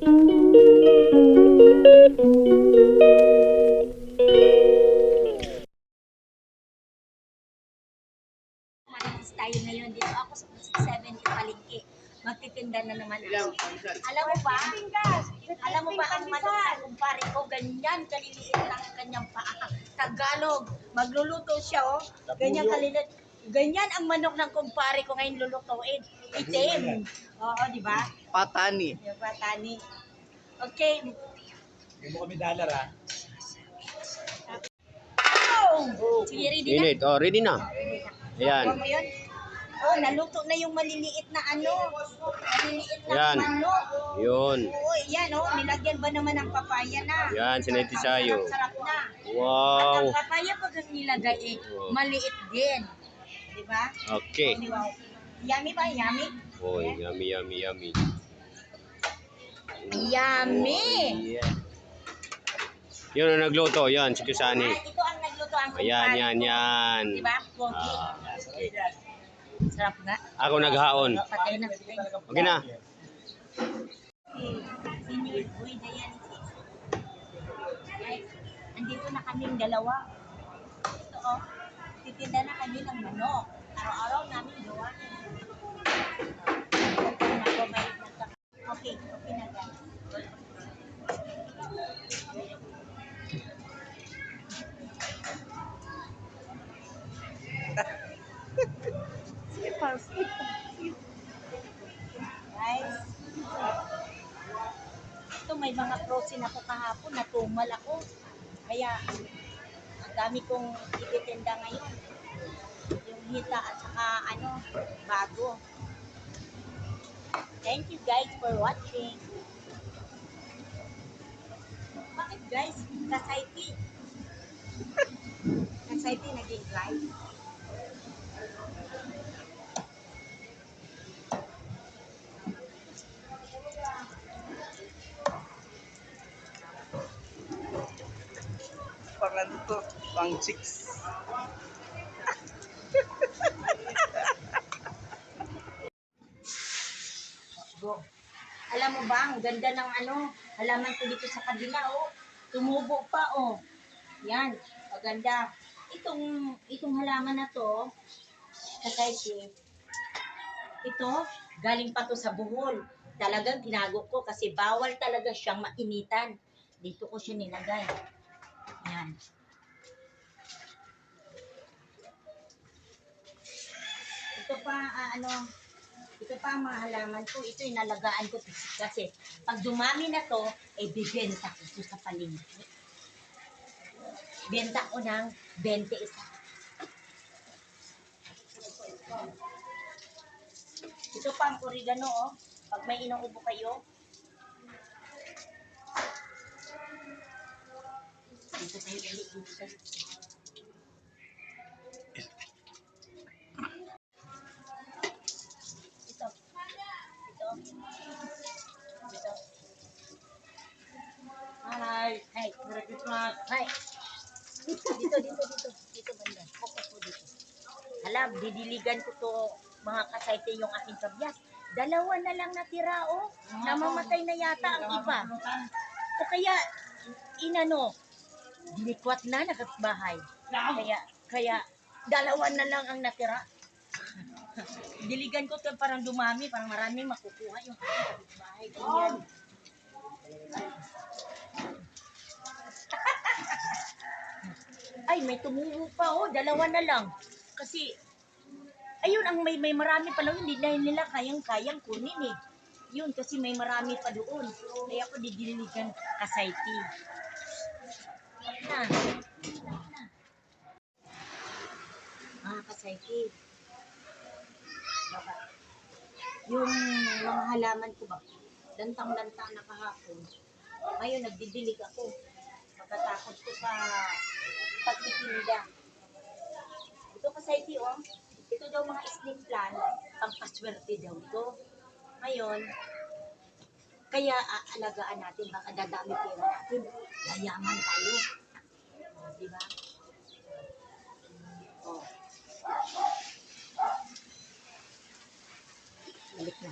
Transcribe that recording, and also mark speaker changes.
Speaker 1: Tayo ngayon dito ako sa 70 palengke. Magtitinda na naman ako. Alam mo ba? Ang manok na kumpare ko, ganyan kaliliit lang ang kanyang paa. Tagalog, magluluto siya oh. Ganyan kaliliit. Ganyan ang manok ng kumpare ko ngayon lulutuin. Itim. Oo, di ba?
Speaker 2: Patani.
Speaker 1: Yung patani. Okay.
Speaker 3: Hindi mo kami dollar ha.
Speaker 1: Oh! Sige, ready na?
Speaker 2: Init. Oh, ready na. Ayan.
Speaker 1: Mo yun? Oh, naluto na yung maliliit na ano. Maliliit na
Speaker 2: Yan.
Speaker 1: manok.
Speaker 2: Yun.
Speaker 1: Oo, yan oh. Nilagyan ba naman ng papaya na?
Speaker 2: Yan, sineti sayo.
Speaker 1: Sarap na. At
Speaker 2: Wow.
Speaker 1: ang papaya pag nilagay eh, maliit din. Di ba?
Speaker 2: Okay.
Speaker 1: Oh, wow. Yummy ba? Yummy?
Speaker 2: Oh, yummy, yummy, yummy.
Speaker 1: Yummy!
Speaker 2: Oh, yeah. Yun ang nagluto. Yan, si Kusani.
Speaker 1: Ay, ito ang nagluto ang
Speaker 2: Ayan,
Speaker 1: kumpare
Speaker 2: yan,
Speaker 1: ko.
Speaker 2: yan.
Speaker 1: Di ba? Pogi.
Speaker 2: Ah, okay.
Speaker 1: Sarap nga.
Speaker 2: Ako naghaon.
Speaker 1: Patay na.
Speaker 2: Okay na.
Speaker 1: Senior, uy, dialysis. Ay, andito na kaming dalawa. Ito oh, titinda na kami ng manok. Araw-araw namin gawa. Okay, okay na guys. Guys, ito may mga frozen ako kahapon, natumal ako. Kaya, ang dami kong ititinda ngayon. Yung hita at saka bago. Thank you guys for watching. Bakit guys? Kasayti. Kasayti naging live.
Speaker 2: Pang ano to? Pang chicks.
Speaker 1: Go. Alam mo ba, ang ganda ng halaman ko dito sa kabila, oh. Tumubo pa, oh. Yan, maganda. Itong halaman na to, kasaysi, ito, galing pa to sa Bohol. Talagang tinago ko kasi bawal talaga siyang mainitan. Dito ko siya nilagay. Yan. Ito pa, ito pa ang mga halaman ko. Ito yung nalagaan ko kasi pag dumami na to, bibenta ko ito sa palengke. Benta ko ng 20 isa. Ito pa ang oregano, oh. Pag may inuubo kayo, dito tayo ulit dito. Ito. Hi. Hi. Merry Christmas. Hi. Dito banda. Focus mo dito. Alam, didiligan ko to mga kasayte yung aking kabyas. Dalawa na lang natira, oh. Namamatay na yata ang iba. O kaya, dilikwat na nakatbahay. Kaya, dalawa na lang ang natira. Diligan ko to parang dumami, parang maraming makukuha yung kapitbahay. Ganyan. Ay, may tumubo pa, oh. Dalawa na lang. Kasi, ayun, ang may marami pa lang, hindi na nila kayang kunin eh. Yun, kasi may marami pa doon. Kaya ako didiligan kasayki. Na. Kasayki. Baba. Yung mga halaman ko ba, lantang-lantang na kahapon. Ngayon, nagdidilig ako. Pagkatakot ko sa pagtitinda. Ito kasayki, oh. Ito daw mga snake plant, pampaswerte daw ito. Ngayon, kaya aalagaan natin, baka dadami pera natin. Yayaman tayo. Diba? Oh. Balik na.